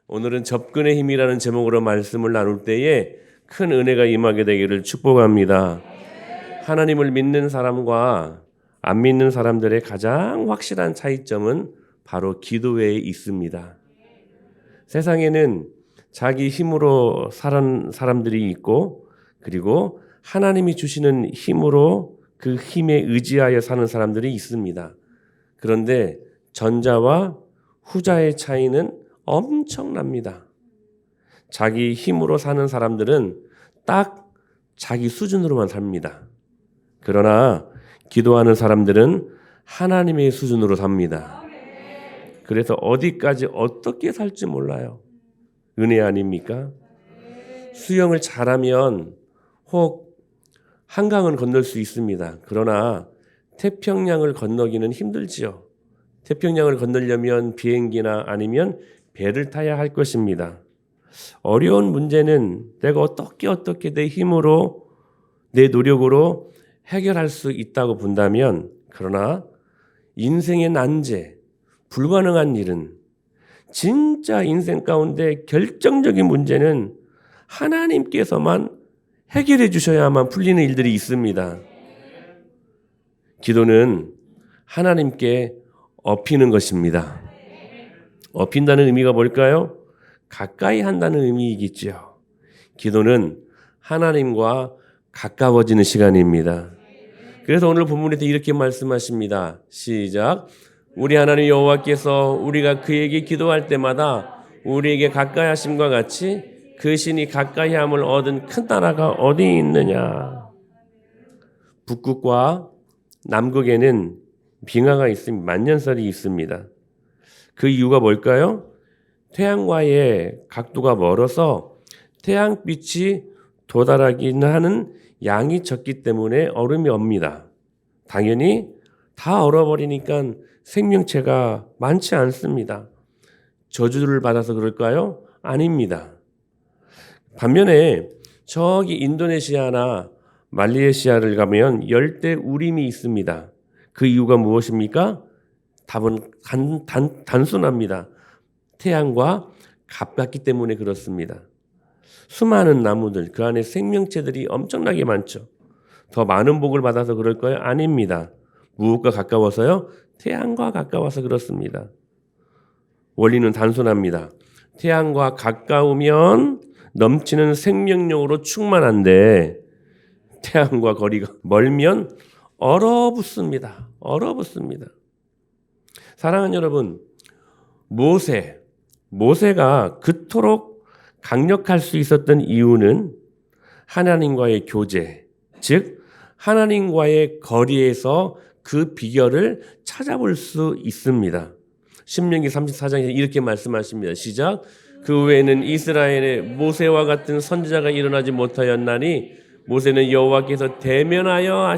오늘은 접근의 힘이라는 제목으로 말씀을 나눌 때에 큰 은혜가 임하게 되기를 축복합니다. 하나님을 믿는 사람과 안 믿는 사람들의 가장 확실한 차이점은 바로 기도에 있습니다. 세상에는 자기 힘으로 사는 사람들이 있고, 그리고 하나님이 주시는 힘으로 그 힘에 의지하여 사는 사람들이 있습니다. 그런데 전자와 후자의 차이는 엄청납니다. 자기 힘으로 사는 사람들은 딱 자기 수준으로만 삽니다. 그러나 기도하는 사람들은 하나님의 수준으로 삽니다. 그래서 어디까지 어떻게 살지 몰라요. 은혜 아닙니까? 수영을 잘하면 혹 한강은 건널 수 있습니다. 그러나 태평양을 건너기는 힘들지요. 태평양을 건너려면 비행기나 아니면 배를 타야 할 것입니다. 어려운 문제는 내가 어떻게 내 힘으로 내 노력으로 해결할 수 있다고 본다면, 그러나 인생의 난제, 불가능한 일은, 진짜 인생 가운데 결정적인 문제는 하나님께서만 해결해 주셔야만 풀리는 일들이 있습니다. 기도는 하나님께 업히는 것입니다. 업힌다는 의미가 뭘까요? 가까이 한다는 의미이겠죠. 기도는 하나님과 가까워지는 시간입니다. 그래서 오늘 본문에서 이렇게 말씀하십니다. 시작. 우리 하나님 여호와께서 우리가 그에게 기도할 때마다 우리에게 가까이 하심과 같이 그 신이 가까이 함을 얻은 큰 나라가 어디 있느냐. 북극과 남극에는 빙하가 있습니다. 만년설이 있습니다. 그 이유가 뭘까요? 태양과의 각도가 멀어서 태양빛이 도달하기는 하는 양이 적기 때문에 얼음이 옵니다. 당연히 다 얼어버리니까 생명체가 많지 않습니다. 저주를 받아서 그럴까요? 아닙니다. 반면에 저기 인도네시아나 말레이시아를 가면 열대 우림이 있습니다. 그 이유가 무엇입니까? 답은 단순합니다. 태양과 가깝기 때문에 그렇습니다. 수많은 나무들, 그 안에 생명체들이 엄청나게 많죠. 더 많은 복을 받아서 그럴까요? 아닙니다. 무엇과 가까워서요? 태양과 가까워서 그렇습니다. 원리는 단순합니다. 태양과 가까우면 넘치는 생명력으로 충만한데 태양과 거리가 멀면 얼어붙습니다. 얼어붙습니다. 사랑하는 여러분, 모세가 그토록 강력할 수 있었던 이유는 하나님과의 교제, 즉 하나님과의 거리에서 그 비결을 찾아볼 수 있습니다. 신명기 34장에서 이렇게 말씀하십니다. 시작. 그 외에는 이스라엘에 모세와 같은 선지자가 일어나지 못하였나니 모세는 여호와께서 대면하여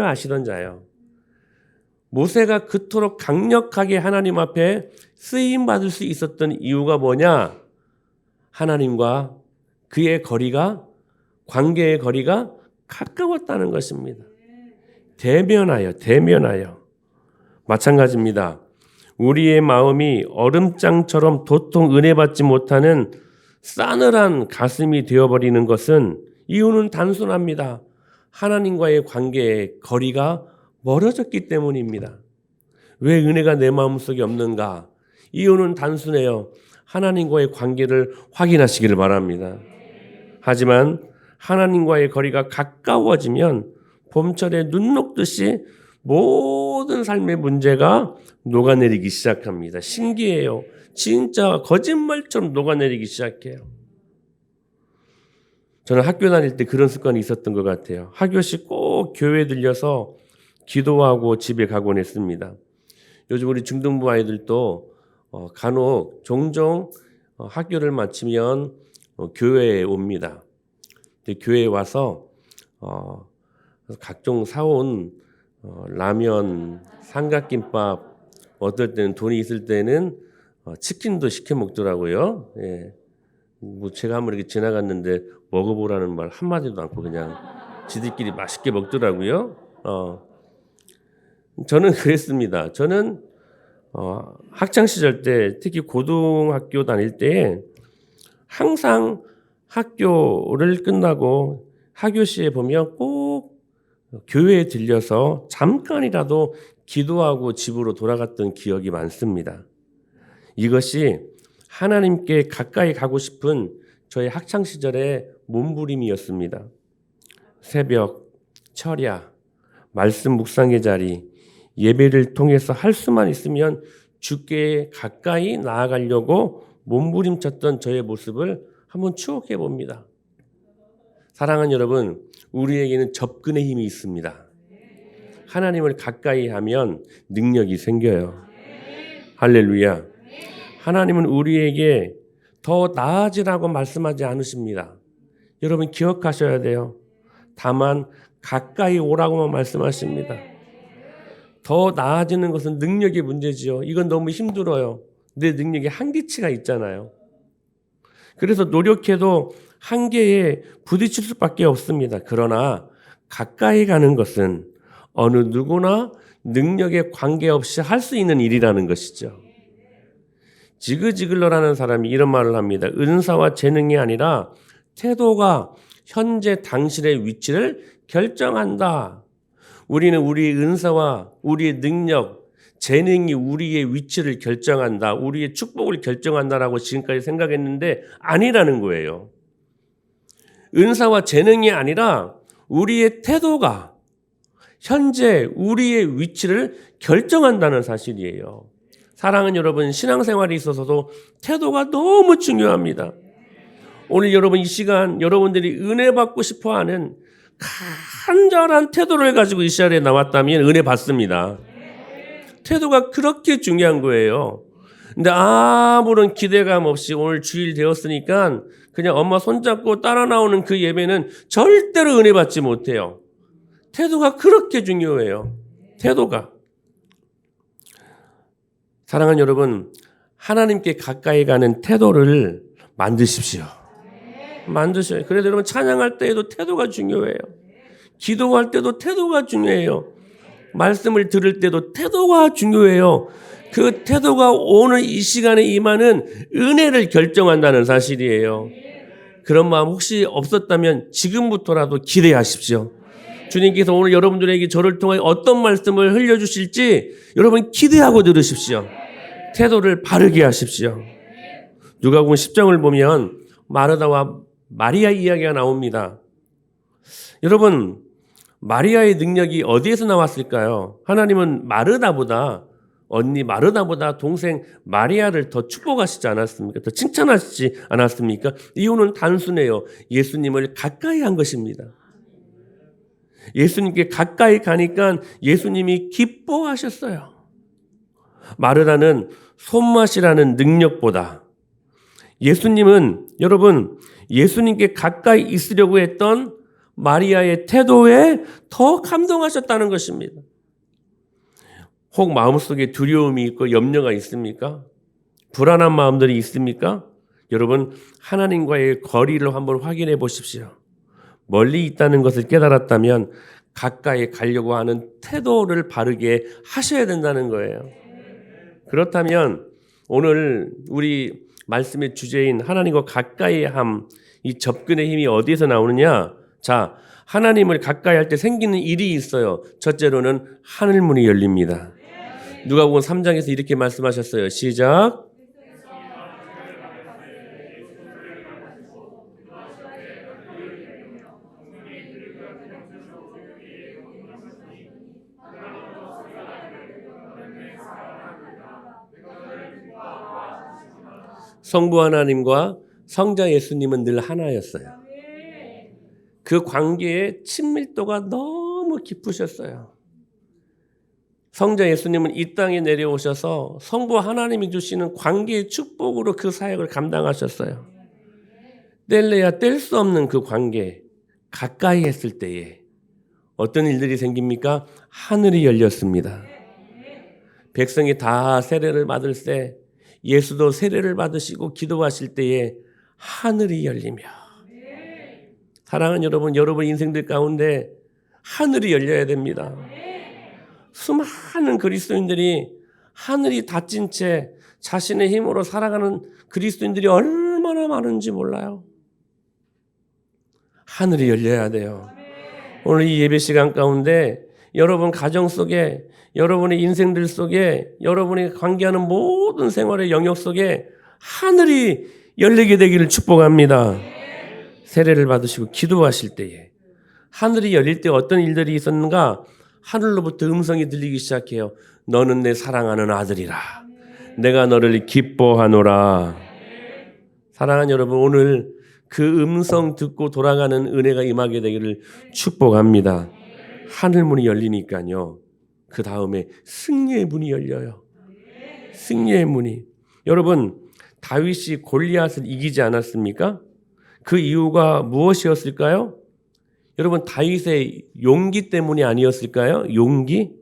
하시던 자요. 모세가 그토록 강력하게 하나님 앞에 쓰임 받을 수 있었던 이유가 뭐냐? 하나님과 그의 거리가, 관계의 거리가 가까웠다는 것입니다. 대면하여. 마찬가지입니다. 우리의 마음이 얼음장처럼 도통 은혜 받지 못하는 싸늘한 가슴이 되어버리는 것은 이유는 단순합니다. 하나님과의 관계의 거리가 멀어졌기 때문입니다. 왜 은혜가 내 마음속에 없는가? 이유는 단순해요. 하나님과의 관계를 확인하시기를 바랍니다. 하지만 하나님과의 거리가 가까워지면 봄철에 눈 녹듯이 모든 삶의 문제가 녹아내리기 시작합니다. 신기해요. 진짜 거짓말처럼 녹아내리기 시작해요. 저는 학교 다닐 때 그런 습관이 있었던 것 같아요. 학교시 꼭 교회 들려서 기도하고 집에 가곤 했습니다. 요즘 우리 중등부 아이들도 간혹 종종 학교를 마치면 교회에 옵니다. 교회에 와서 각종 사온 라면, 삼각김밥, 어떨 때는 돈이 있을 때는 치킨도 시켜 먹더라고요. 예. 뭐 제가 한번 이렇게 지나갔는데 먹어보라는 말 한마디도 않고 그냥 지들끼리 맛있게 먹더라고요. 저는 그랬습니다. 저는 학창 시절 때 특히 고등학교 다닐 때 항상 학교를 끝나고 하교시에 보면 꼭 교회에 들려서 잠깐이라도 기도하고 집으로 돌아갔던 기억이 많습니다. 이것이 하나님께 가까이 가고 싶은 저의 학창 시절의 몸부림이었습니다. 새벽, 철야, 말씀 묵상의 자리, 예배를 통해서 할 수만 있으면 주께 가까이 나아가려고 몸부림쳤던 저의 모습을 한번 추억해 봅니다. 사랑하는 여러분, 우리에게는 접근의 힘이 있습니다. 하나님을 가까이 하면 능력이 생겨요. 할렐루야. 하나님은 우리에게 더 나아지라고 말씀하지 않으십니다. 여러분 기억하셔야 돼요. 다만 가까이 오라고만 말씀하십니다. 더 나아지는 것은 능력의 문제지요. 이건 너무 힘들어요. 내 능력에 한계치가 있잖아요. 그래서 노력해도 한계에 부딪힐 수밖에 없습니다. 그러나 가까이 가는 것은 어느 누구나 능력에 관계없이 할 수 있는 일이라는 것이죠. 지그지글러라는 사람이 이런 말을 합니다. 은사와 재능이 아니라 태도가 현재 당신의 위치를 결정한다. 우리는 우리의 은사와 우리의 능력, 재능이 우리의 위치를 결정한다. 우리의 축복을 결정한다라고 지금까지 생각했는데 아니라는 거예요. 은사와 재능이 아니라 우리의 태도가 현재 우리의 위치를 결정한다는 사실이에요. 사랑하는 여러분, 신앙생활에 있어서도 태도가 너무 중요합니다. 오늘 여러분 이 시간 여러분들이 은혜 받고 싶어하는 간절한 태도를 가지고 이 시간에 나왔다면 은혜 받습니다. 태도가 그렇게 중요한 거예요. 근데 아무런 기대감 없이 오늘 주일 되었으니까 그냥 엄마 손잡고 따라 나오는 그 예배는 절대로 은혜 받지 못해요. 태도가 그렇게 중요해요. 태도가. 사랑하는 여러분, 하나님께 가까이 가는 태도를 만드십시오. 만드셔요. 그래서 여러분 찬양할 때에도 태도가 중요해요. 기도할 때도 태도가 중요해요. 말씀을 들을 때도 태도가 중요해요. 그 태도가 오늘 이 시간에 임하는 은혜를 결정한다는 사실이에요. 그런 마음 혹시 없었다면 지금부터라도 기대하십시오. 주님께서 오늘 여러분들에게 저를 통해 어떤 말씀을 흘려주실지 여러분 기대하고 들으십시오. 태도를 바르게 하십시오. 누가복음 10장을 보면 마르다와 마리아 이야기가 나옵니다. 여러분, 마리아의 능력이 어디에서 나왔을까요? 하나님은 마르다보다 언니 마르다보다 동생 마리아를 더 축복하시지 않았습니까? 더 칭찬하시지 않았습니까? 이유는 단순해요. 예수님을 가까이 한 것입니다. 예수님께 가까이 가니까 예수님이 기뻐하셨어요. 마르다는 손맛이라는 능력보다 예수님은 여러분 예수님께 가까이 있으려고 했던 마리아의 태도에 더 감동하셨다는 것입니다. 혹 마음속에 두려움이 있고 염려가 있습니까? 불안한 마음들이 있습니까? 여러분 하나님과의 거리를 한번 확인해 보십시오. 멀리 있다는 것을 깨달았다면 가까이 가려고 하는 태도를 바르게 하셔야 된다는 거예요. 그렇다면 오늘 우리 말씀의 주제인 하나님과 가까이 함, 이 접근의 힘이 어디에서 나오느냐? 자, 하나님을 가까이 할 때 생기는 일이 있어요. 첫째로는 하늘문이 열립니다. 누가복음 3장에서 이렇게 말씀하셨어요. 시작. 성부 하나님과 성자 예수님은 늘 하나였어요. 그 관계의 친밀도가 너무 깊으셨어요. 성자 예수님은 이 땅에 내려오셔서 성부 하나님이 주시는 관계의 축복으로 그 사역을 감당하셨어요. 뗄래야 뗄 수 없는 그 관계, 가까이 했을 때에 어떤 일들이 생깁니까? 하늘이 열렸습니다. 백성이 다 세례를 받을 때 예수도 세례를 받으시고 기도하실 때에 하늘이 열리며 사랑하는 여러분, 여러분 인생들 가운데 하늘이 열려야 됩니다. 수많은 그리스도인들이 하늘이 닫힌 채 자신의 힘으로 살아가는 그리스도인들이 얼마나 많은지 몰라요. 하늘이 열려야 돼요. 오늘 이 예배 시간 가운데 여러분 가정 속에, 여러분의 인생들 속에, 여러분이 관계하는 모든 생활의 영역 속에 하늘이 열리게 되기를 축복합니다. 세례를 받으시고 기도하실 때에 하늘이 열릴 때 어떤 일들이 있었는가? 하늘로부터 음성이 들리기 시작해요. 너는 내 사랑하는 아들이라. 내가 너를 기뻐하노라. 사랑하는 여러분, 오늘 그 음성 듣고 돌아가는 은혜가 임하게 되기를 축복합니다. 하늘 문이 열리니까요. 그 다음에 승리의 문이 열려요. 승리의 문이. 여러분, 다윗이 골리앗을 이기지 않았습니까? 그 이유가 무엇이었을까요? 여러분, 다윗의 용기 때문이 아니었을까요? 용기?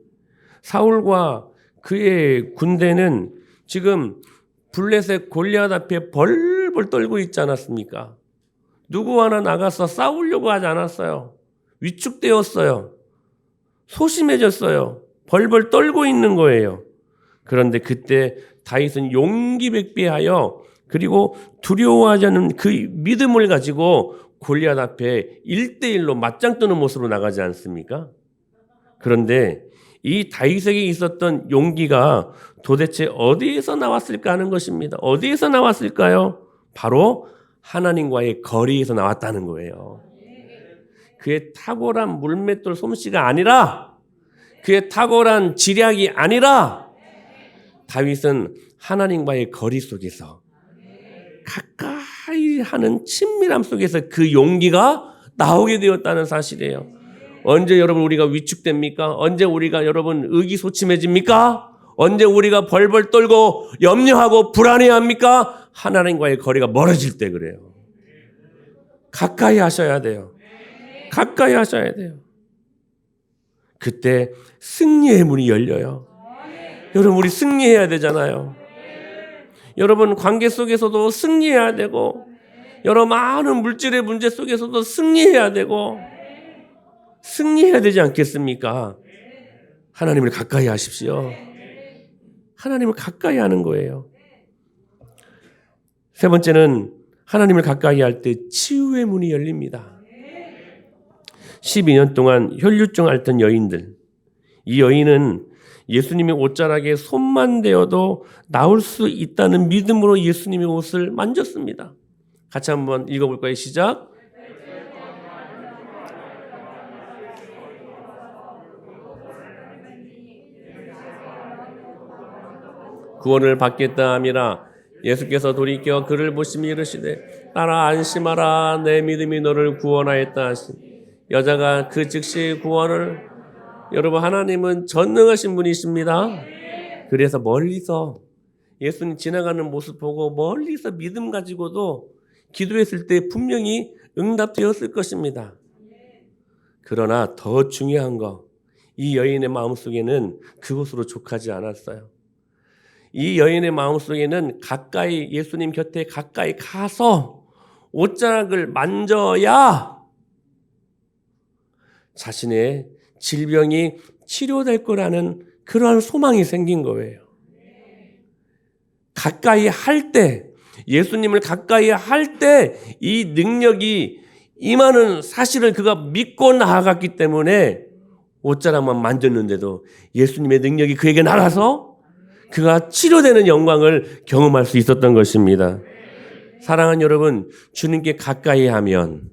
사울과 그의 군대는 지금 블레셋 골리앗 앞에 벌벌 떨고 있지 않았습니까? 누구 하나 나가서 싸우려고 하지 않았어요. 위축되었어요. 소심해졌어요. 벌벌 떨고 있는 거예요. 그런데 그때 다윗은 용기백배하여 그리고 두려워하지 않는 그 믿음을 가지고 골리앗 앞에 1대1로 맞짱 뜨는 모습으로 나가지 않습니까? 그런데 이 다윗에게 있었던 용기가 도대체 어디에서 나왔을까 하는 것입니다. 어디에서 나왔을까요? 바로 하나님과의 거리에서 나왔다는 거예요. 그의 탁월한 물맷돌 솜씨가 아니라, 그의 탁월한 지략이 아니라, 다윗은 하나님과의 거리 속에서 가까이 하는 친밀함 속에서 그 용기가 나오게 되었다는 사실이에요. 언제 여러분 우리가 위축됩니까? 언제 우리가 여러분 의기소침해집니까? 언제 우리가 벌벌 떨고 염려하고 불안해합니까? 하나님과의 거리가 멀어질 때 그래요. 가까이 하셔야 돼요. 가까이 하셔야 돼요. 그때 승리의 문이 열려요. 여러분, 우리 승리해야 되잖아요. 여러분, 관계 속에서도 승리해야 되고, 여러 많은 물질의 문제 속에서도 승리해야 되고, 승리해야 되지 않겠습니까? 하나님을 가까이 하십시오. 하나님을 가까이 하는 거예요. 세 번째는 하나님을 가까이 할 때 치유의 문이 열립니다. 12년 동안 혈류증 앓던 여인들, 이 여인은 예수님의 옷자락에 손만 대어도 나올 수 있다는 믿음으로 예수님의 옷을 만졌습니다. 같이 한번 읽어볼까요? 시작. 구원을 받겠다 함이라. 예수께서 돌이켜 그를 보시며 이르시되 따라 안심하라, 내 믿음이 너를 구원하였다 하시니 여자가 그 즉시 구원을. 여러분, 하나님은 전능하신 분이십니다. 그래서 멀리서 예수님 지나가는 모습 보고 멀리서 믿음 가지고도 기도했을 때 분명히 응답되었을 것입니다. 그러나 더 중요한 거, 이 여인의 마음속에는 그것으로 족하지 않았어요. 이 여인의 마음속에는 가까이, 예수님 곁에 가까이 가서 옷자락을 만져야 자신의 질병이 치료될 거라는 그러한 소망이 생긴 거예요. 가까이 할 때, 예수님을 가까이 할 때 이 능력이 임하는 사실을 그가 믿고 나아갔기 때문에 옷자락만 만졌는데도 예수님의 능력이 그에게 나가서 그가 치료되는 영광을 경험할 수 있었던 것입니다. 사랑하는 여러분, 주님께 가까이 하면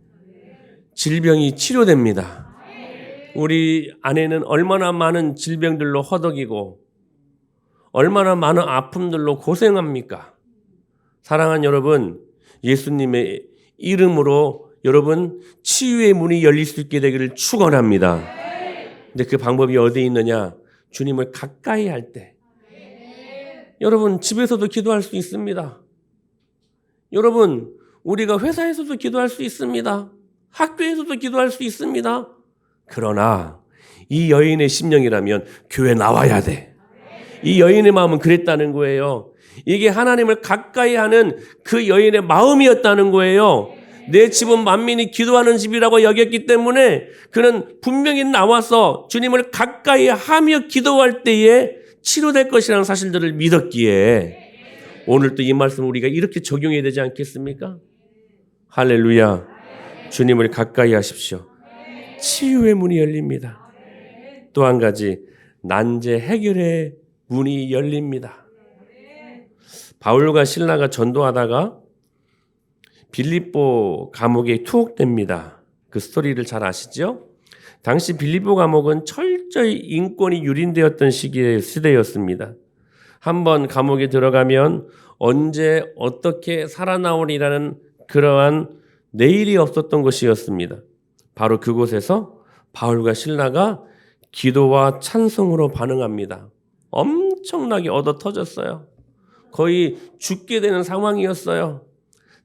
질병이 치료됩니다. 우리 안에는 얼마나 많은 질병들로 허덕이고 얼마나 많은 아픔들로 고생합니까? 사랑하는 여러분, 예수님의 이름으로 여러분 치유의 문이 열릴 수 있게 되기를 축원합니다. 근데 그 방법이 어디에 있느냐? 주님을 가까이 할 때. 여러분, 집에서도 기도할 수 있습니다. 여러분, 우리가 회사에서도 기도할 수 있습니다. 학교에서도 기도할 수 있습니다. 그러나 이 여인의 심령이라면 교회 나와야 돼. 이 여인의 마음은 그랬다는 거예요. 이게 하나님을 가까이 하는 그 여인의 마음이었다는 거예요. 내 집은 만민이 기도하는 집이라고 여겼기 때문에 그는 분명히 나와서 주님을 가까이 하며 기도할 때에 치료될 것이라는 사실들을 믿었기에 오늘 또 이 말씀 우리가 이렇게 적용해야 되지 않겠습니까? 할렐루야. 주님을 가까이 하십시오. 치유의 문이 열립니다. 또 한 가지, 난제 해결의 문이 열립니다. 바울과 실라가 전도하다가 빌립보 감옥에 투옥됩니다. 그 스토리를 잘 아시죠? 당시 빌립보 감옥은 철저히 인권이 유린되었던 시대였습니다. 한번 감옥에 들어가면 언제 어떻게 살아나오리라는 그러한 내일이 없었던 것이었습니다. 바로 그곳에서 바울과 실라가 기도와 찬송으로 반응합니다. 엄청나게 얻어 터졌어요. 거의 죽게 되는 상황이었어요.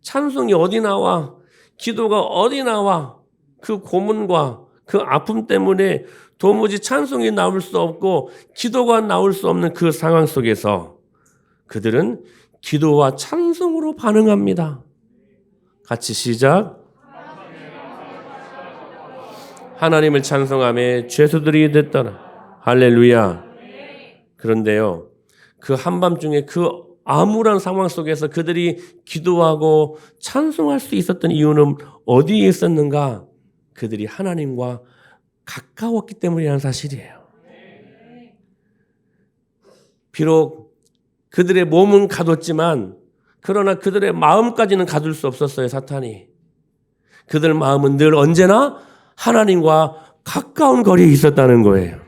찬송이 어디 나와? 기도가 어디 나와? 그 고문과 그 아픔 때문에 도무지 찬송이 나올 수 없고 기도가 나올 수 없는 그 상황 속에서 그들은 기도와 찬송으로 반응합니다. 같이 시작. 하나님을 찬송하며 죄수들이 됐더라. 할렐루야. 그런데요, 그 한밤중에 그 암울한 상황 속에서 그들이 기도하고 찬송할 수 있었던 이유는 어디에 있었는가? 그들이 하나님과 가까웠기 때문이라는 사실이에요. 비록 그들의 몸은 가뒀지만 그러나 그들의 마음까지는 가둘 수 없었어요, 사탄이. 그들 마음은 늘 언제나 하나님과 가까운 거리에 있었다는 거예요.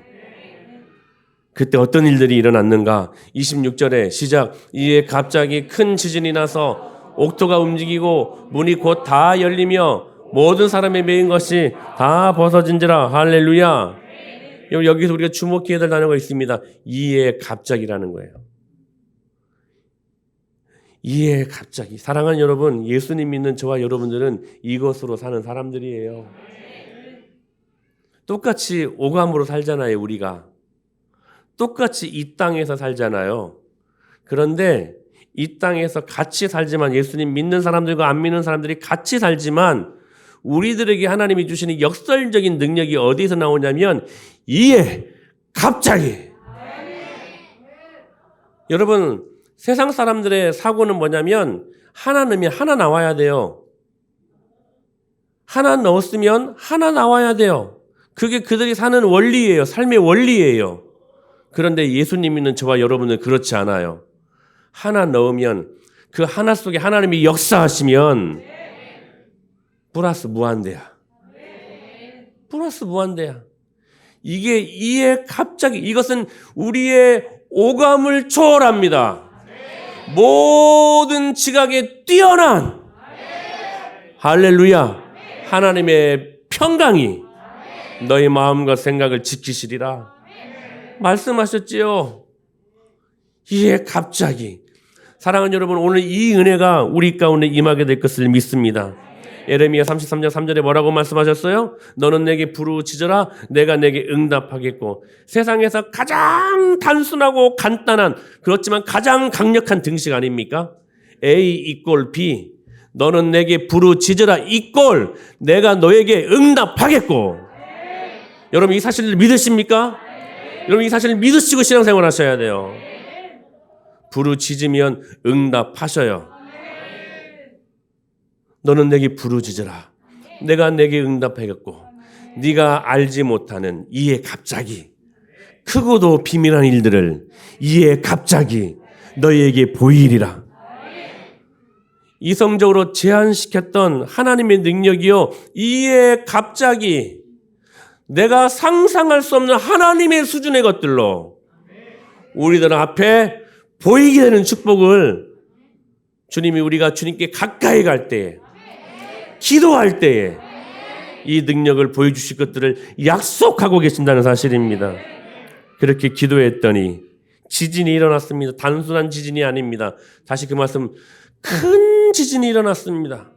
그때 어떤 일들이 일어났는가? 26절에 시작. 이에 갑자기 큰 지진이 나서 옥토가 움직이고 문이 곧 다 열리며 모든 사람의 메인 것이 다 벗어진지라. 할렐루야. 여기서 우리가 주목해야 될 단어가 있습니다. 이에 갑자기라는 거예요. 이에 갑자기. 사랑하는 여러분, 예수님 믿는 저와 여러분들은 이것으로 사는 사람들이에요. 똑같이 오감으로 살잖아요, 우리가. 똑같이 이 땅에서 살잖아요. 그런데 이 땅에서 같이 살지만, 예수님 믿는 사람들과 안 믿는 사람들이 같이 살지만 우리들에게 하나님이 주시는 역설적인 능력이 어디서 나오냐면 이에 갑자기. 여러분, 세상 사람들의 사고는 뭐냐면 하나 넣으면 하나 나와야 돼요. 하나 넣었으면 하나 나와야 돼요. 그게 그들이 사는 원리예요. 삶의 원리예요. 그런데 예수님 믿는 저와 여러분은 그렇지 않아요. 하나 넣으면 그 하나 속에 하나님이 역사하시면 플러스 무한대야. 플러스 무한대야. 이게 이에 갑자기, 이것은 우리의 오감을 초월합니다. 모든 지각에 뛰어난 할렐루야. 하나님의 평강이 너희 마음과 생각을 지키시리라 말씀하셨지요. 이에 갑자기. 사랑하는 여러분, 오늘 이 은혜가 우리 가운데 임하게 될 것을 믿습니다. 예레미야 33장 3절에 뭐라고 말씀하셨어요? 너는 내게 부르짖어라 내가 내게 응답하겠고. 세상에서 가장 단순하고 간단한, 그렇지만 가장 강력한 등식 아닙니까? A = B. 너는 내게 부르짖어라 = 내가 너에게 응답하겠고. 여러분, 이 사실을 믿으십니까? 여러분, 이 사실을 믿으시고 신앙생활 하셔야 돼요. 부르짖으면 응답하셔요. 너는 내게 부르짖어라 내가 내게 응답하겠고. 네가 알지 못하는 이에 갑자기 크고도 비밀한 일들을 이에 갑자기 너희에게 보이리라. 이성적으로 제한시켰던 하나님의 능력이요, 이에 갑자기 내가 상상할 수 없는 하나님의 수준의 것들로 우리들 앞에 보이게 되는 축복을 주님이, 우리가 주님께 가까이 갈 때에, 기도할 때에 이 능력을 보여주실 것들을 약속하고 계신다는 사실입니다. 그렇게 기도했더니 지진이 일어났습니다. 단순한 지진이 아닙니다. 다시 그 말씀, 큰 지진이 일어났습니다.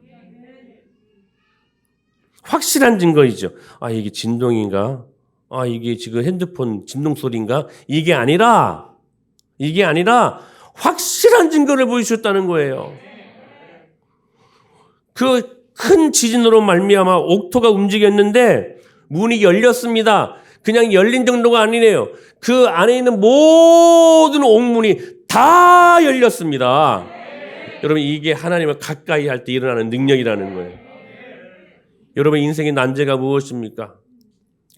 확실한 증거이죠. 아, 이게 진동인가? 아, 이게 지금 핸드폰 진동 소리인가? 이게 아니라 확실한 증거를 보여주셨다는 거예요. 그 큰 지진으로 말미암아 옥토가 움직였는데 문이 열렸습니다. 그냥 열린 정도가 아니네요. 그 안에 있는 모든 옥문이 다 열렸습니다. 여러분, 이게 하나님을 가까이 할 때 일어나는 능력이라는 거예요. 여러분, 인생의 난제가 무엇입니까?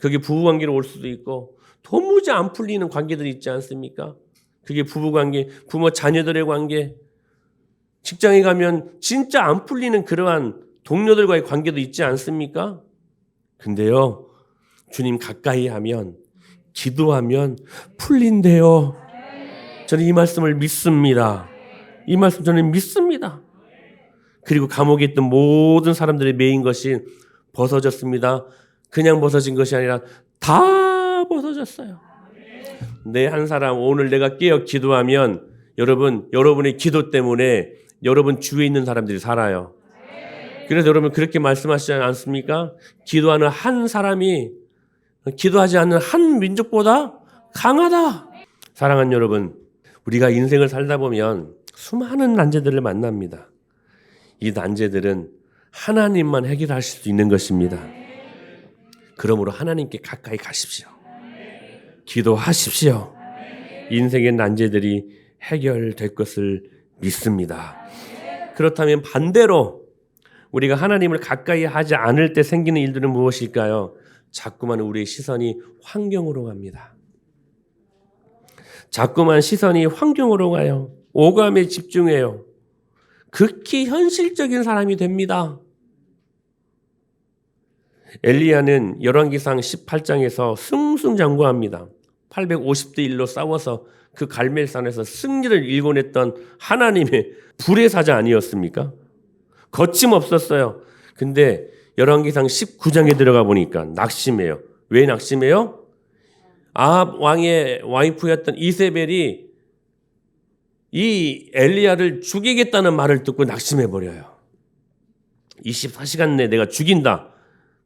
그게 부부관계로 올 수도 있고 도무지 안 풀리는 관계들이 있지 않습니까? 그게 부부관계, 부모 자녀들의 관계, 직장에 가면 진짜 안 풀리는 그러한 동료들과의 관계도 있지 않습니까? 근데요, 주님 가까이 하면, 기도하면 풀린대요. 저는 이 말씀을 믿습니다. 이 말씀 저는 믿습니다. 그리고 감옥에 있던 모든 사람들의 매인 것이 벗어졌습니다. 그냥 벗어진 것이 아니라 다 벗어졌어요. 내 한 사람 오늘 내가 깨어 기도하면 여러분의 기도 때문에 여러분 주위에 있는 사람들이 살아요. 그래서 여러분 그렇게 말씀하시지 않습니까? 기도하는 한 사람이 기도하지 않는 한 민족보다 강하다. 사랑하는 여러분, 우리가 인생을 살다 보면 수많은 난제들을 만납니다. 이 난제들은 하나님만 해결하실 수 있는 것입니다. 그러므로 하나님께 가까이 가십시오. 기도하십시오. 인생의 난제들이 해결될 것을 믿습니다. 그렇다면 반대로 우리가 하나님을 가까이 하지 않을 때 생기는 일들은 무엇일까요? 자꾸만 우리의 시선이 환경으로 갑니다. 자꾸만 시선이 환경으로 가요. 오감에 집중해요. 극히 현실적인 사람이 됩니다. 엘리야는 열왕기상 18장에서 승승장구합니다. 850대 1로 싸워서 그 갈멜산에서 승리를 일궈냈던 하나님의 불의 사자 아니었습니까? 거침없었어요. 근데 열왕기상 19장에 들어가 보니까 낙심해요. 왜 낙심해요? 아합 왕의 와이프였던 이세벨이 이 엘리야를 죽이겠다는 말을 듣고 낙심해버려요. 24시간 내에 내가 죽인다.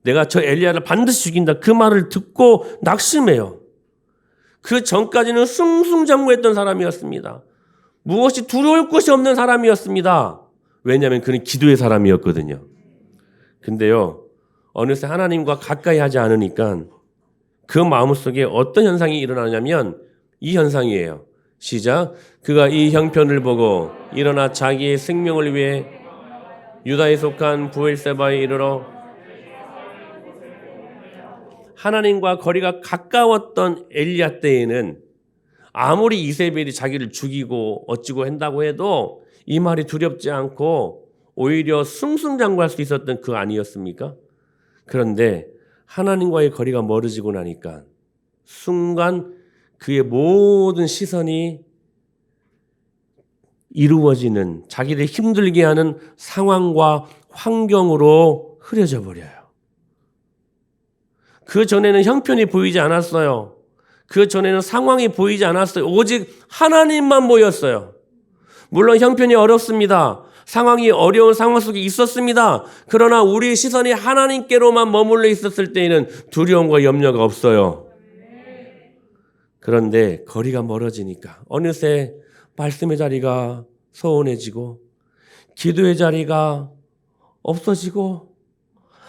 내가 저 엘리야를 반드시 죽인다. 그 말을 듣고 낙심해요. 그 전까지는 승승장구했던 사람이었습니다. 무엇이 두려울 것이 없는 사람이었습니다. 왜냐하면 그는 기도의 사람이었거든요. 근데요, 어느새 하나님과 가까이 하지 않으니까 그 마음속에 어떤 현상이 일어나냐면 이 현상이에요. 시작. 그가 이 형편을 보고 일어나 자기의 생명을 위해 유다에 속한 브엘세바에 이르러 하나님과 거리가 가까웠던 엘리야 때에는 아무리 이세벨이 자기를 죽이고 어찌고 한다고 해도 이 말이 두렵지 않고 오히려 승승장구할 수 있었던 그 아니었습니까? 그런데 하나님과의 거리가 멀어지고 나니까 순간 그의 모든 시선이 이루어지는 자기를 힘들게 하는 상황과 환경으로 흐려져 버려요. 그 전에는 형편이 보이지 않았어요. 그 전에는 상황이 보이지 않았어요. 오직 하나님만 보였어요. 물론 형편이 어렵습니다. 상황이 어려운 상황 속에 있었습니다. 그러나 우리의 시선이 하나님께로만 머물러 있었을 때에는 두려움과 염려가 없어요. 그런데 거리가 멀어지니까 어느새 말씀의 자리가 소원해지고 기도의 자리가 없어지고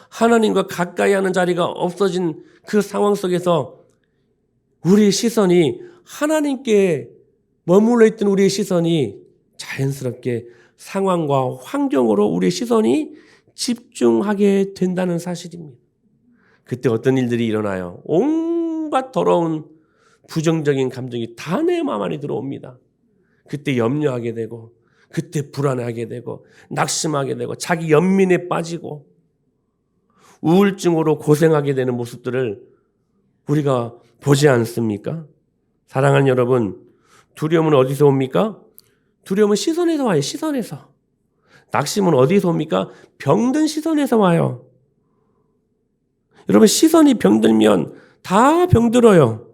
하나님과 가까이 하는 자리가 없어진 그 상황 속에서 우리의 시선이 하나님께 머물러 있던 우리의 시선이 자연스럽게 상황과 환경으로 우리의 시선이 집중하게 된다는 사실입니다. 그때 어떤 일들이 일어나요? 온갖 더러운 부정적인 감정이 다 내 마음 안에 들어옵니다. 그때 염려하게 되고 그때 불안하게 되고 낙심하게 되고 자기 연민에 빠지고 우울증으로 고생하게 되는 모습들을 우리가 보지 않습니까? 사랑하는 여러분, 두려움은 어디서 옵니까? 두려움은 시선에서 와요. 시선에서. 낙심은 어디서 옵니까? 병든 시선에서 와요. 여러분, 시선이 병들면 다 병들어요.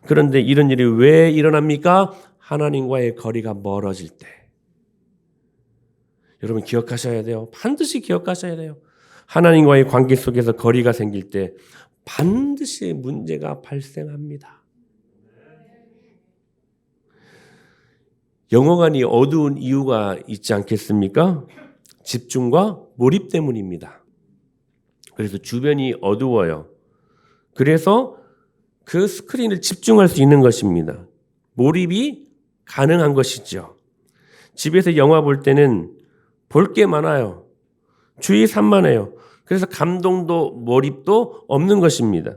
그런데 이런 일이 왜 일어납니까? 하나님과의 거리가 멀어질 때. 여러분 기억하셔야 돼요. 반드시 기억하셔야 돼요. 하나님과의 관계 속에서 거리가 생길 때 반드시 문제가 발생합니다. 영어관이 어두운 이유가 있지 않겠습니까? 집중과 몰입 때문입니다. 그래서 주변이 어두워요. 그래서 그 스크린을 집중할 수 있는 것입니다. 몰입이 가능한 것이죠. 집에서 영화 볼 때는 볼 게 많아요. 주의 산만해요. 그래서 감동도 몰입도 없는 것입니다.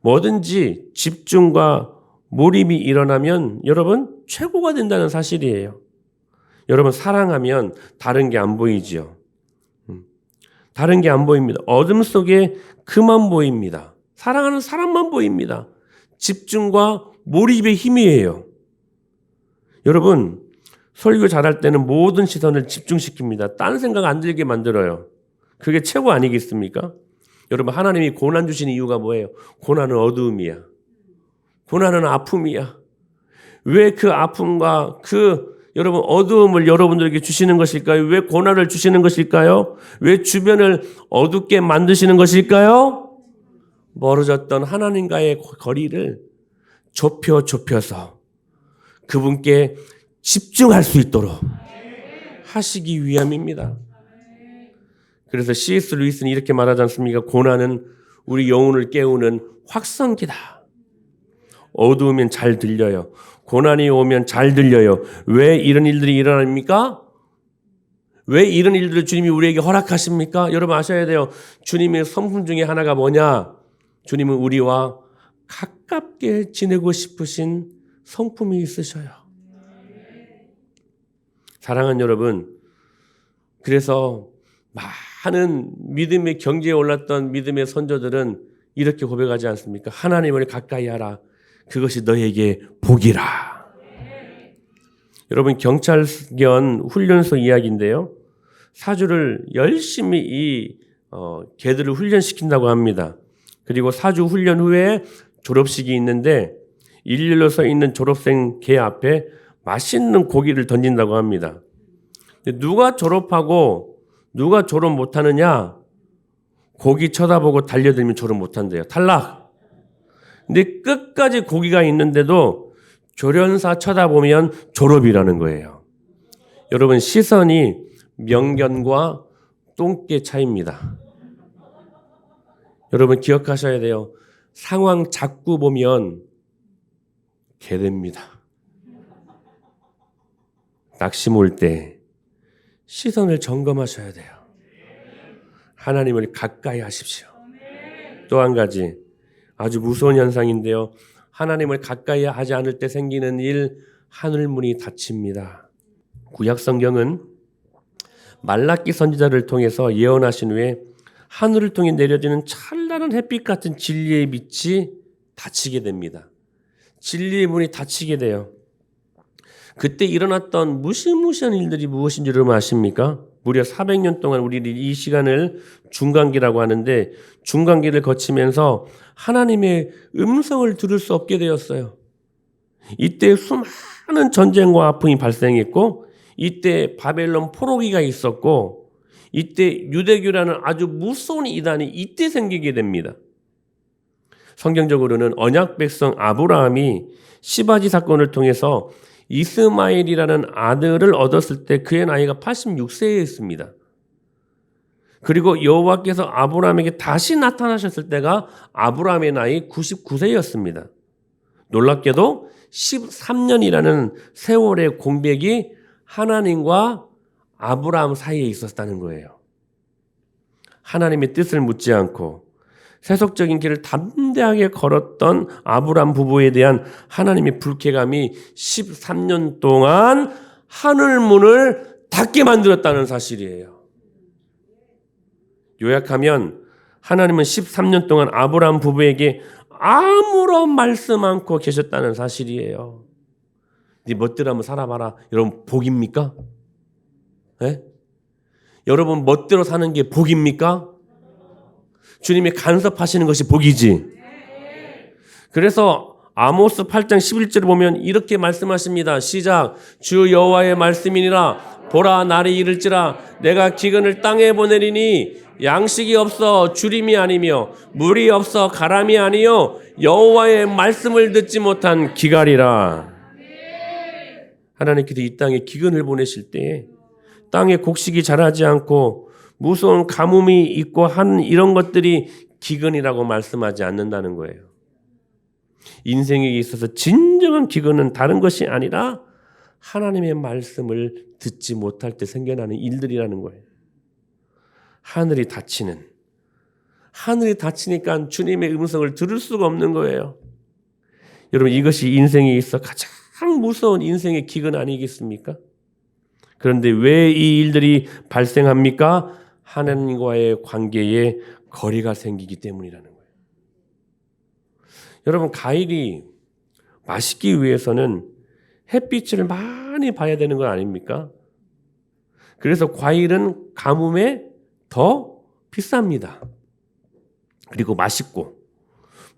뭐든지 집중과 몰입이 일어나면 여러분 최고가 된다는 사실이에요. 여러분 사랑하면 다른 게 안 보이지요. 다른 게 안 보입니다. 어둠 속에 그만 보입니다. 사랑하는 사람만 보입니다. 집중과 몰입의 힘이에요. 여러분 설교 잘할 때는 모든 시선을 집중시킵니다. 딴 생각 안 들게 만들어요. 그게 최고 아니겠습니까? 여러분 하나님이 고난 주신 이유가 뭐예요? 고난은 어두움이야. 고난은 아픔이야. 왜 그 아픔과 여러분 어두움을 여러분들에게 주시는 것일까요? 왜 고난을 주시는 것일까요? 왜 주변을 어둡게 만드시는 것일까요? 멀어졌던 하나님과의 거리를 좁혀서 그분께 집중할 수 있도록 하시기 위함입니다. 그래서 C.S. 루이스는 이렇게 말하지 않습니까? 고난은 우리 영혼을 깨우는 확성기다. 어두우면 잘 들려요. 고난이 오면 잘 들려요. 왜 이런 일들이 일어납니까? 왜 이런 일들을 주님이 우리에게 허락하십니까? 여러분 아셔야 돼요. 주님의 성품 중에 하나가 뭐냐? 주님은 우리와 가깝게 지내고 싶으신 성품이 있으셔요. 사랑하는 여러분, 그래서 많은 믿음의 경지에 올랐던 믿음의 선조들은 이렇게 고백하지 않습니까? 하나님을 가까이 하라. 그것이 너에게 복이라. 여러분 경찰견 훈련소 이야기인데요. 사주를 열심히 개들을 훈련시킨다고 합니다. 그리고 사주 훈련 후에 졸업식이 있는데 일렬로 서 있는 졸업생 개 앞에 맛있는 고기를 던진다고 합니다. 누가 졸업하고 누가 졸업 못하느냐? 고기 쳐다보고 달려들면 졸업 못한대요. 탈락. 근데 끝까지 고기가 있는데도 조련사 쳐다보면 졸업이라는 거예요. 여러분 시선이 명견과 똥개 차이입니다. 여러분 기억하셔야 돼요. 상황 자꾸 보면 개됩니다. 낚시 몰 때 시선을 점검하셔야 돼요. 하나님을 가까이 하십시오. 또 한 가지 아주 무서운 현상인데요. 하나님을 가까이 하지 않을 때 생기는 일, 하늘문이 닫힙니다. 구약 성경은 말라기 선지자를 통해서 예언하신 후에 하늘을 통해 내려지는 찬란한 햇빛 같은 진리의 빛이 닫히게 됩니다. 진리의 문이 닫히게 돼요. 그때 일어났던 무시무시한 일들이 무엇인지 여러분 아십니까? 무려 400년 동안 우리는 이 시간을 중간기라고 하는데 중간기를 거치면서 하나님의 음성을 들을 수 없게 되었어요. 이때 수많은 전쟁과 아픔이 발생했고 이때 바벨론 포로기가 있었고 이때 유대교라는 아주 무서운 이단이 이때 생기게 됩니다. 성경적으로는 언약 백성 아브라함이 시바지 사건을 통해서 이스마엘이라는 아들을 얻었을 때 그의 나이가 86세였습니다. 그리고 여호와께서 아브라함에게 다시 나타나셨을 때가 아브라함의 나이 99세였습니다. 놀랍게도 13년이라는 세월의 공백이 하나님과 아브라함 사이에 있었다는 거예요. 하나님의 뜻을 묻지 않고 세속적인 길을 담대하게 걸었던 아브라함 부부에 대한 하나님의 불쾌감이 13년 동안 하늘문을 닫게 만들었다는 사실이에요. 요약하면 하나님은 13년 동안 아브라함 부부에게 아무런 말씀 않고 계셨다는 사실이에요. 네 멋대로 한번 살아봐라. 여러분 복입니까? 네? 여러분 멋대로 사는 게 복입니까? 주님이 간섭하시는 것이 복이지. 그래서 아모스 8장 11절을 보면 이렇게 말씀하십니다. 시작. 주 여호와의 말씀이니라. 보라 날이 이를지라 내가 기근을 땅에 보내리니 양식이 없어 주림이 아니며 물이 없어 가람이 아니요 여호와의 말씀을 듣지 못한 기갈이라. 하나님께서 이 땅에 기근을 보내실 때 땅에 곡식이 자라지 않고 무서운 가뭄이 있고 한 이런 것들이 기근이라고 말씀하지 않는다는 거예요. 인생에 있어서 진정한 기근은 다른 것이 아니라 하나님의 말씀을 듣지 못할 때 생겨나는 일들이라는 거예요. 하늘이 닫히니까 주님의 음성을 들을 수가 없는 거예요. 여러분, 이것이 인생에 있어 가장 무서운 인생의 기근 아니겠습니까? 그런데 왜 이 일들이 발생합니까? 하나님과의 관계에 거리가 생기기 때문이라는 거예요. 여러분, 과일이 맛있기 위해서는 햇빛을 많이 봐야 되는 거 아닙니까? 그래서 과일은 가뭄에 더 비쌉니다. 그리고 맛있고,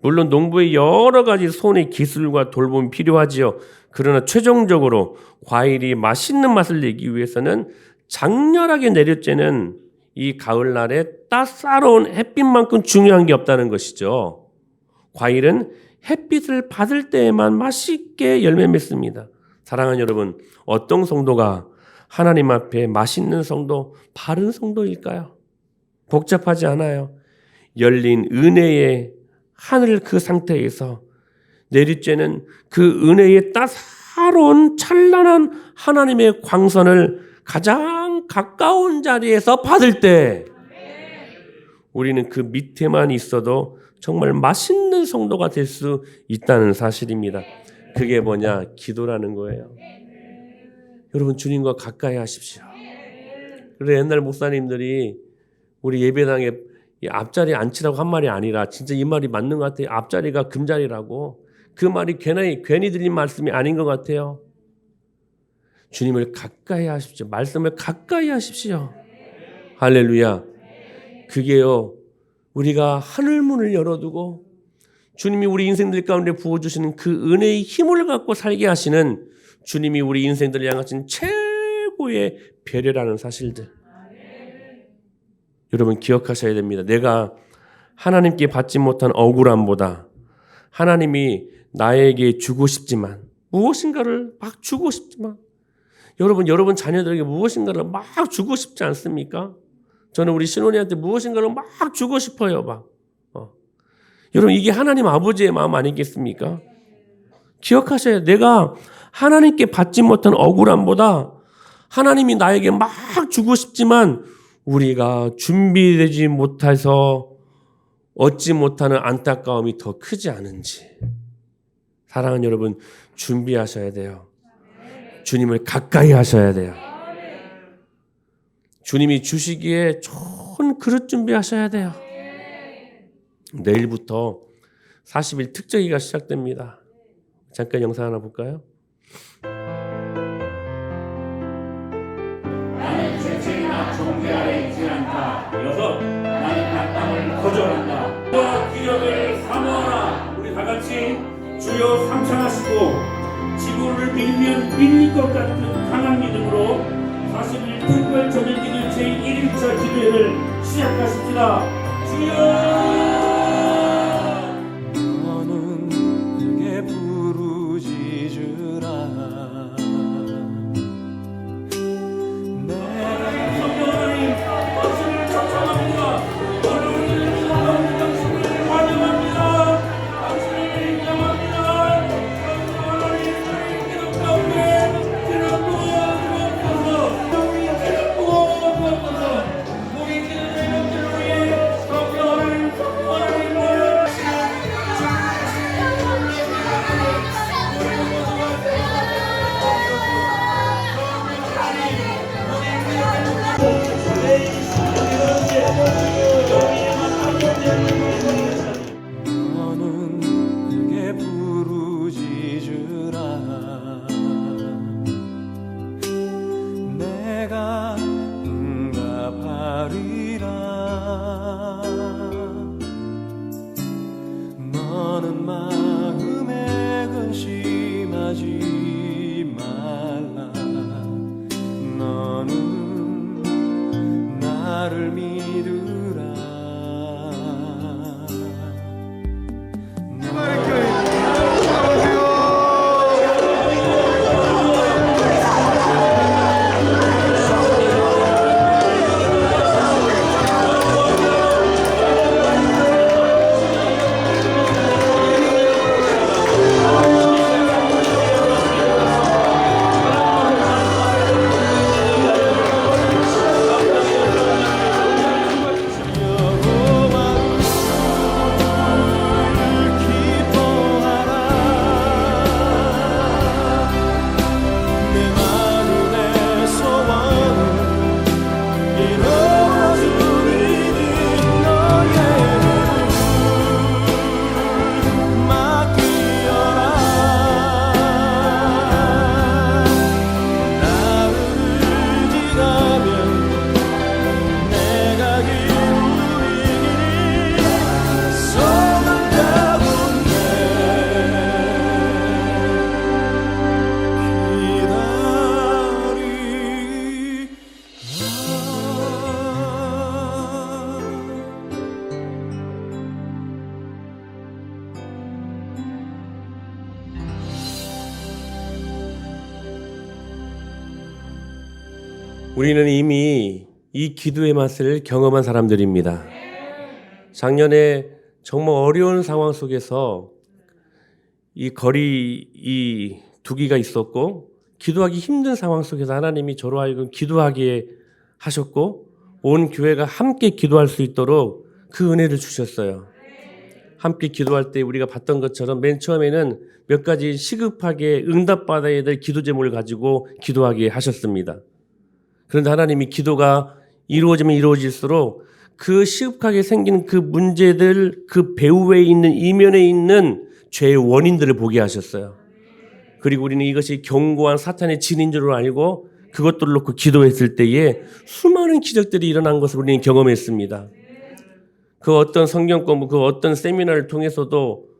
물론 농부의 여러 가지 손의 기술과 돌봄이 필요하지요. 그러나 최종적으로 과일이 맛있는 맛을 내기 위해서는 장렬하게 내려쬐는 이 가을날에 따사로운 햇빛만큼 중요한 게 없다는 것이죠. 과일은 햇빛을 받을 때에만 맛있게 열매 맺습니다. 사랑하는 여러분, 어떤 성도가 하나님 앞에 맛있는 성도, 바른 성도일까요? 복잡하지 않아요. 열린 은혜의 하늘 그 상태에서 내리쬐는 그 은혜의 따사로운 찬란한 하나님의 광선을 가장 가까운 자리에서 받을 때 우리는 그 밑에만 있어도 정말 맛있는 성도가 될 수 있다는 사실입니다. 그게 뭐냐? 기도라는 거예요. 여러분, 주님과 가까이 하십시오. 그래, 옛날 목사님들이 우리 예배당에 앞자리에 앉히라고 한 말이 아니라 진짜 이 말이 맞는 것 같아요. 앞자리가 금자리라고. 그 말이 괜히 들린 말씀이 아닌 것 같아요. 주님을 가까이 하십시오. 말씀을 가까이 하십시오. 할렐루야. 그게요, 우리가 하늘문을 열어두고 주님이 우리 인생들 가운데 부어주시는 그 은혜의 힘을 갖고 살게 하시는 주님이 우리 인생들을 향하신 최고의 배려라는 사실들. 여러분, 기억하셔야 됩니다. 내가 하나님께 받지 못한 억울함보다 하나님이 나에게 주고 싶지만, 무엇인가를 막 주고 싶지만, 여러분 자녀들에게 무엇인가를 막 주고 싶지 않습니까? 저는 우리 신혼이한테 무엇인가를 막 주고 싶어요. 여러분, 이게 하나님 아버지의 마음 아니겠습니까? 기억하셔야 돼요. 내가 하나님께 받지 못한 억울함보다 하나님이 나에게 막 주고 싶지만 우리가 준비되지 못해서 얻지 못하는 안타까움이 더 크지 않은지. 사랑하는 여러분, 준비하셔야 돼요. 주님을 가까이 하셔야 돼요. 주님이 주시기에 좋은 그릇 준비하셔야 돼요. 내일부터 40일 특정기가 시작됩니다. 잠깐 영상 하나 볼까요? 나는 죄책이나 종교 아래 있지 않다. 6. 나는 낙담을 거절한다. 너와 기력을 사모하라. 우리 다 같이 주여 삼창하시고 지구를 밀면 밀릴 것 같은 강한 믿음으로 40일 특별 저녁기도 제1일차 기도회를 시작하십시다. 주여! 우리는 이미 이 기도의 맛을 경험한 사람들입니다. 작년에 정말 어려운 상황 속에서 이 거리 이 두기가 있었고 기도하기 힘든 상황 속에서 하나님이 저로 하여금 기도하게 하셨고 온 교회가 함께 기도할 수 있도록 그 은혜를 주셨어요. 함께 기도할 때 우리가 봤던 것처럼 맨 처음에는 몇 가지 시급하게 응답받아야 될 기도 제목을 가지고 기도하게 하셨습니다. 그런데 하나님이 기도가 이루어지면 이루어질수록 그 시급하게 생긴 그 문제들, 그 배후에 있는 이면에 있는 죄의 원인들을 보게 하셨어요. 그리고 우리는 이것이 견고한 사탄의 진인 줄 알고 그것들을 놓고 기도했을 때에 수많은 기적들이 일어난 것을 우리는 경험했습니다. 그 어떤 성경 공부, 그 어떤 세미나를 통해서도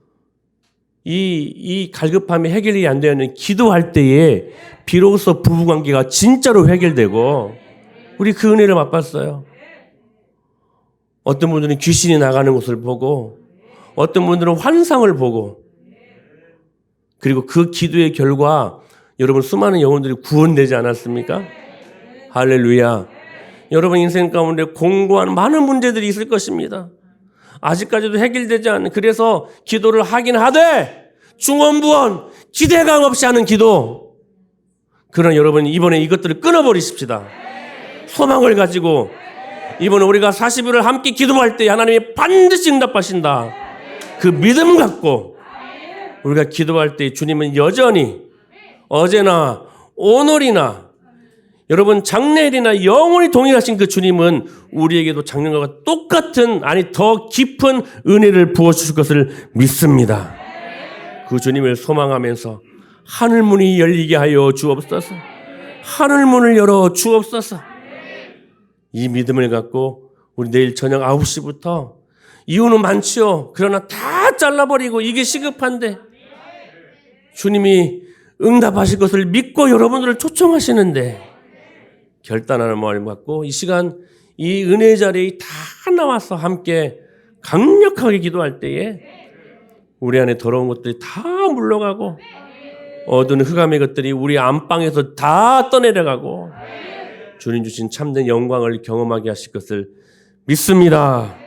이 갈급함이 해결이 안 되는 기도할 때에 비로소 부부관계가 진짜로 해결되고 우리 그 은혜를 맛봤어요. 어떤 분들은 귀신이 나가는 것을 보고 어떤 분들은 환상을 보고 그리고 그 기도의 결과 여러분 수많은 영혼들이 구원되지 않았습니까? 할렐루야. 여러분 인생 가운데 공고한 많은 문제들이 있을 것입니다. 아직까지도 해결되지 않는 그래서 기도를 하긴 하되 중언부언 기대감 없이 하는 기도. 그러나 여러분 이번에 이것들을 끊어버리십시다. 소망을 가지고 이번에 우리가 40일을 함께 기도할 때 하나님이 반드시 응답하신다. 그 믿음 갖고 우리가 기도할 때 주님은 여전히 어제나 오늘이나 여러분 작년이나 영원히 동일하신 그 주님은 우리에게도 작년과 똑같은 아니 더 깊은 은혜를 부어주실 것을 믿습니다. 그 주님을 소망하면서 하늘문이 열리게 하여 주옵소서. 하늘문을 열어 주옵소서. 이 믿음을 갖고 우리 내일 저녁 9시부터 이유는 많지요. 그러나 다 잘라버리고 이게 시급한데 주님이 응답하실 것을 믿고 여러분들을 초청하시는데 결단하는 마음을 갖고 이 시간 이 은혜 자리에 다 나와서 함께 강력하게 기도할 때에 우리 안에 더러운 것들이 다 물러가고 어두운 흑암의 것들이 우리 안방에서 다 떠내려가고 주님 주신 참된 영광을 경험하게 하실 것을 믿습니다.